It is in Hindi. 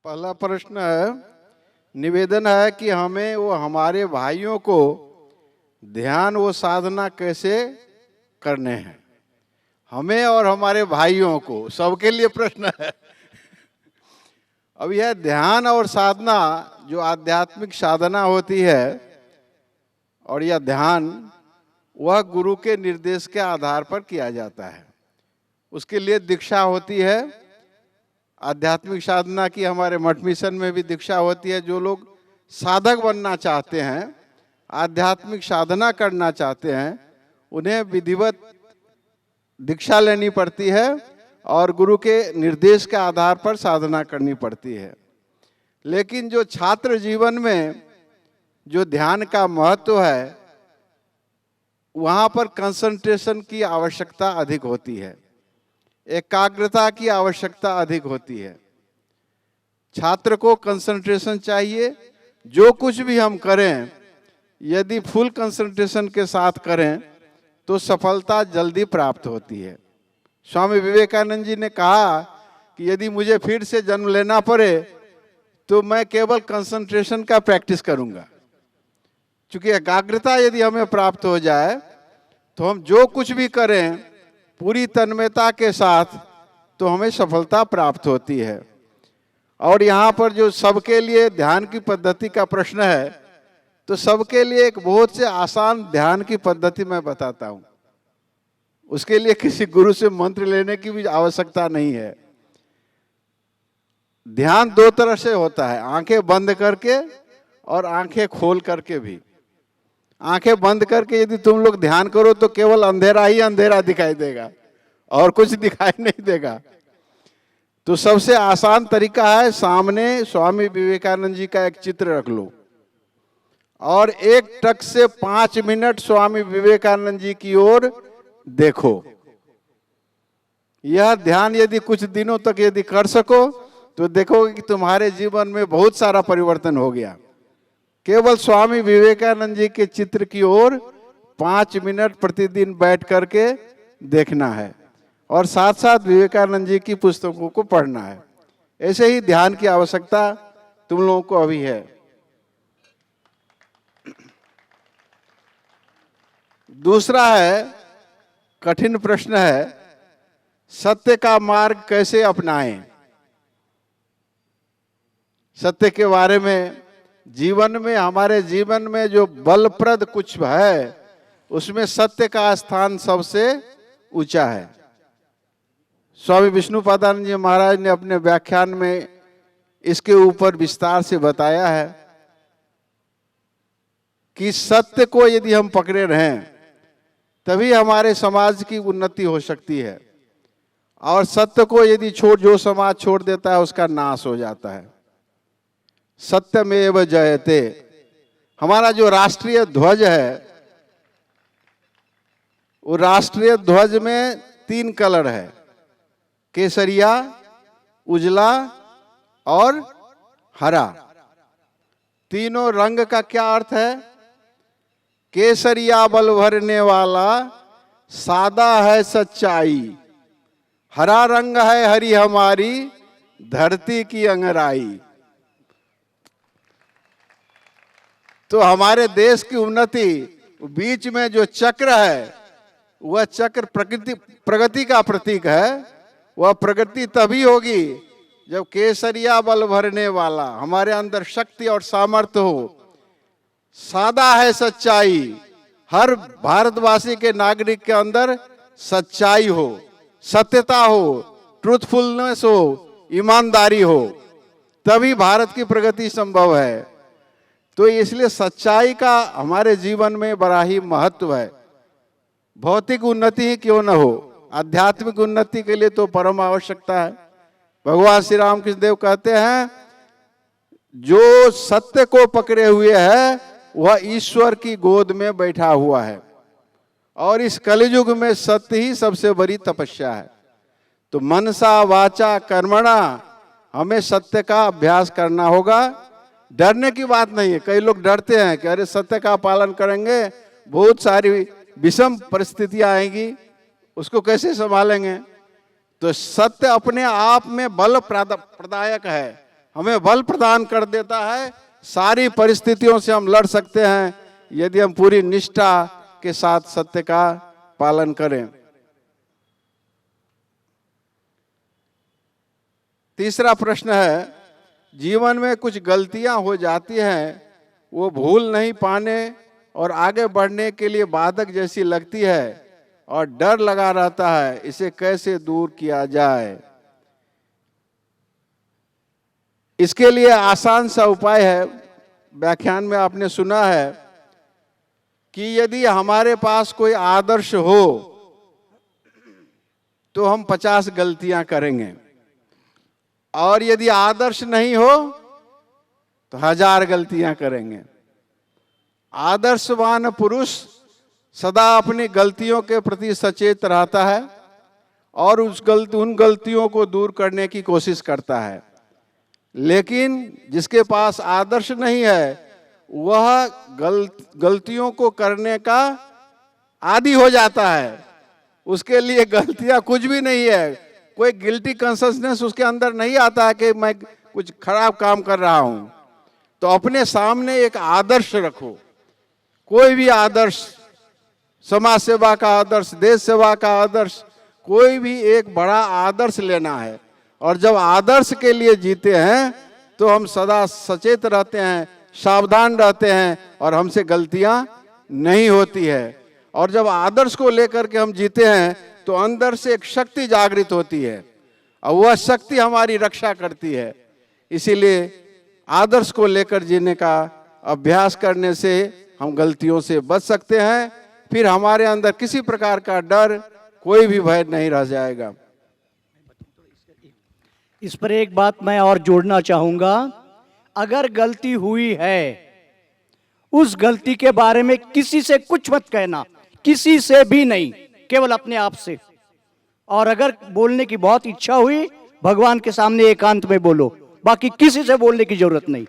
पहला प्रश्न है, निवेदन है कि हमें वो हमारे भाइयों को ध्यान वो साधना कैसे करने हैं। हमें और हमारे भाइयों को, सबके लिए प्रश्न है। अब यह ध्यान और साधना जो आध्यात्मिक साधना होती है और यह ध्यान वह गुरु के निर्देश के आधार पर किया जाता है। उसके लिए दीक्षा होती है। आध्यात्मिक साधना की हमारे मठ मिशन में भी दीक्षा होती है। जो लोग साधक बनना चाहते हैं, आध्यात्मिक साधना करना चाहते हैं, उन्हें विधिवत दीक्षा लेनी पड़ती है और गुरु के निर्देश के आधार पर साधना करनी पड़ती है। लेकिन जो छात्र जीवन में जो ध्यान का महत्व है, वहाँ पर कंसंट्रेशन की आवश्यकता अधिक होती है, एकाग्रता की आवश्यकता अधिक होती है। छात्र को कंसंट्रेशन चाहिए। जो कुछ भी हम करें, यदि फुल कंसंट्रेशन के साथ करें तो सफलता जल्दी प्राप्त होती है। स्वामी विवेकानंद जी ने कहा कि यदि मुझे फिर से जन्म लेना पड़े तो मैं केवल कंसंट्रेशन का प्रैक्टिस करूंगा। क्योंकि एकाग्रता यदि हमें प्राप्त हो जाए तो हम जो कुछ भी करें पूरी तन्मयता के साथ, तो हमें सफलता प्राप्त होती है। और यहाँ पर जो सबके लिए ध्यान की पद्धति का प्रश्न है, तो सबके लिए एक बहुत से आसान ध्यान की पद्धति मैं बताता हूँ। उसके लिए किसी गुरु से मंत्र लेने की भी आवश्यकता नहीं है। ध्यान दो तरह से होता है, आंखें बंद करके और आंखें खोल करके भी। आंखें बंद करके यदि तुम लोग ध्यान करो तो केवल अंधेरा ही अंधेरा दिखाई देगा और कुछ दिखाई नहीं देगा। तो सबसे आसान तरीका है, सामने स्वामी विवेकानंद जी का एक चित्र रख लो और एक टक से 5 मिनट स्वामी विवेकानंद जी की ओर देखो। यह ध्यान यदि कुछ दिनों तक यदि कर सको तो देखोगे कि तुम्हारे जीवन में बहुत सारा परिवर्तन हो गया। केवल स्वामी विवेकानंद जी के चित्र की ओर 5 मिनट प्रतिदिन बैठ करके देखना है और साथ साथ विवेकानंद जी की पुस्तकों को पढ़ना है। ऐसे ही ध्यान की आवश्यकता तुम लोगों को अभी है। दूसरा है, कठिन प्रश्न है, सत्य का मार्ग कैसे अपनाएं। सत्य के बारे में जीवन में, हमारे जीवन में जो बलप्रद कुछ है उसमें सत्य का स्थान सबसे ऊंचा है। स्वामी विष्णुपादानंद जी महाराज ने अपने व्याख्यान में इसके ऊपर विस्तार से बताया है कि सत्य को यदि हम पकड़े रहें तभी हमारे समाज की उन्नति हो सकती है, और सत्य को यदि जो समाज छोड़ देता है उसका नाश हो जाता है। सत्यमेव जयते। हमारा जो राष्ट्रीय ध्वज है, वो राष्ट्रीय ध्वज में 3 कलर है, केसरिया, उजला और हरा। तीनों रंग का क्या अर्थ है? केसरिया बल भरने वाला, सादा है सच्चाई। हरा रंग है हरी हमारी, धरती की अंगराई। तो हमारे देश की उन्नति, बीच में जो चक्र है वह चक्र प्रगति का प्रतीक है। वह प्रगति तभी होगी जब केसरिया बल भरने वाला, हमारे अंदर शक्ति और सामर्थ्य हो। सादा है सच्चाई, हर भारतवासी के नागरिक के अंदर सच्चाई हो, सत्यता हो, ट्रूथफुलनेस हो, ईमानदारी हो, तभी भारत की प्रगति संभव है। तो इसलिए सच्चाई का हमारे जीवन में बड़ा ही महत्व है। भौतिक उन्नति ही क्यों न हो, आध्यात्मिक उन्नति के लिए तो परम आवश्यकता है। भगवान श्री रामकृष्ण देव कहते हैं, जो सत्य को पकड़े हुए है वह ईश्वर की गोद में बैठा हुआ है, और इस कलियुग में सत्य ही सबसे बड़ी तपस्या है। तो मनसा वाचा कर्मणा, हमें सत्य का अभ्यास करना होगा। डरने की बात नहीं है। कई लोग डरते हैं कि अरे सत्य का पालन करेंगे बहुत सारी विषम परिस्थितियां आएंगी, उसको कैसे संभालेंगे। तो सत्य अपने आप में बल प्रदायक है, हमें बल प्रदान कर देता है। सारी परिस्थितियों से हम लड़ सकते हैं यदि हम पूरी निष्ठा के साथ सत्य का पालन करें। तीसरा प्रश्न है, जीवन में कुछ गलतियां हो जाती हैं, वो भूल नहीं पाने और आगे बढ़ने के लिए बाधक जैसी लगती है और डर लगा रहता है, इसे कैसे दूर किया जाए? इसके लिए आसान सा उपाय है। व्याख्यान में आपने सुना है कि यदि हमारे पास कोई आदर्श हो तो हम 50 गलतियां करेंगे, और यदि आदर्श नहीं हो तो 1000 गलतियां करेंगे। आदर्शवान पुरुष सदा अपनी गलतियों के प्रति सचेत रहता है और उन गलतियों को दूर करने की कोशिश करता है। लेकिन जिसके पास आदर्श नहीं है वह गलतियों को करने का आदी हो जाता है। उसके लिए गलतियां कुछ भी नहीं है, कोई गिल्टी कॉन्शियसनेस उसके अंदर नहीं आता है कि मैं कुछ खराब काम कर रहा हूं। तो अपने सामने एक आदर्श रखो, कोई भी आदर्श, समाज सेवा का आदर्श, देश सेवा का आदर्श, कोई भी एक बड़ा आदर्श लेना है। और जब आदर्श के लिए जीते हैं तो हम सदा सचेत रहते हैं, सावधान रहते हैं और हमसे गलतियां नहीं होती है। और जब आदर्श को लेकर के हम जीते हैं तो अंदर से एक शक्ति जागृत होती है और वह शक्ति हमारी रक्षा करती है। इसीलिए आदर्श को लेकर जीने का अभ्यास करने से हम गलतियों से बच सकते हैं। फिर हमारे अंदर किसी प्रकार का डर, कोई भी भय नहीं रह जाएगा। इस पर एक बात मैं और जोड़ना चाहूंगा। अगर गलती हुई है, उस गलती के बारे में किसी से कुछ मत कहना, किसी से भी नहीं, केवल अपने आप से। और अगर बोलने की बहुत इच्छा हुई, भगवान के सामने एकांत में बोलो, बाकी किसी से बोलने की जरूरत नहीं।